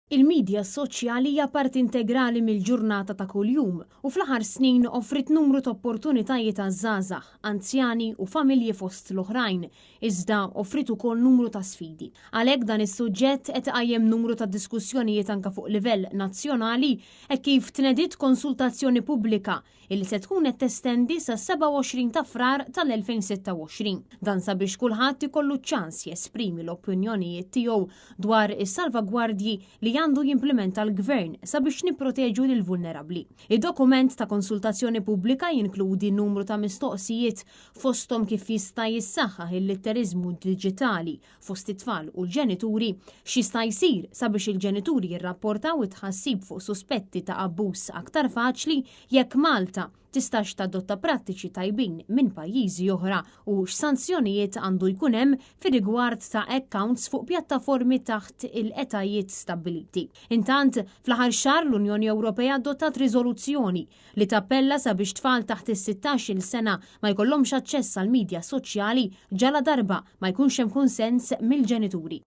Il-medja soċjali hija parti integrali mill-ġurnata ta' kuljum u fl-aħħar snin offrit numru ta' opportunitajiet għaż-żgħażagħ, anzjani u familji fost l-oħrajn, iżda offrit ukoll numru ta' sfidi. Għalhekk dan is-suġġett qed iqajjem numru ta' diskussjonijiet anke fuq livell nazzjonali hekk kif tnediet konsultazzjoni pubblika illi se tkun qed testendi sa 27 ta' Frar tal-2026. Dan sabiex kulħadd ikollu ċans jesprimi l-opinjonijiet tiegħu dwar is-salvagwardji li għandu jimplementa l-Gvern sabiex nipproteġu lil vulnerabbli. Id-dokument ta' konsultazzjoni pubblika jinkludi numru ta' mistoqsijiet fosthom kif jista' jissaħħaħ il-litterizmu diġitali fost it-tfal u l-ġenituri, x'jista' jsir sabiex il-ġenituri jirrapportaw it-tħassib fuq suspetti ta' abbuż aktar faċli jekk Malta tistax tadotta prattiċi tajbin minn pajjiżi oħra u x'sanzjonijiet għandu jkun hemm fir-rigward ta' accounts fuq pjattaformi taħt il-etajiet stabbiliti. Intant, fl-aħħar xahar l-Unjoni Ewropea adottat riżoluzzjoni li tappella sabiex tfal taħt is-16-il sena ma jkollhomx aċċess għall-midja soċjali ġala darba ma jkunx hemm konsens mill-ġenituri.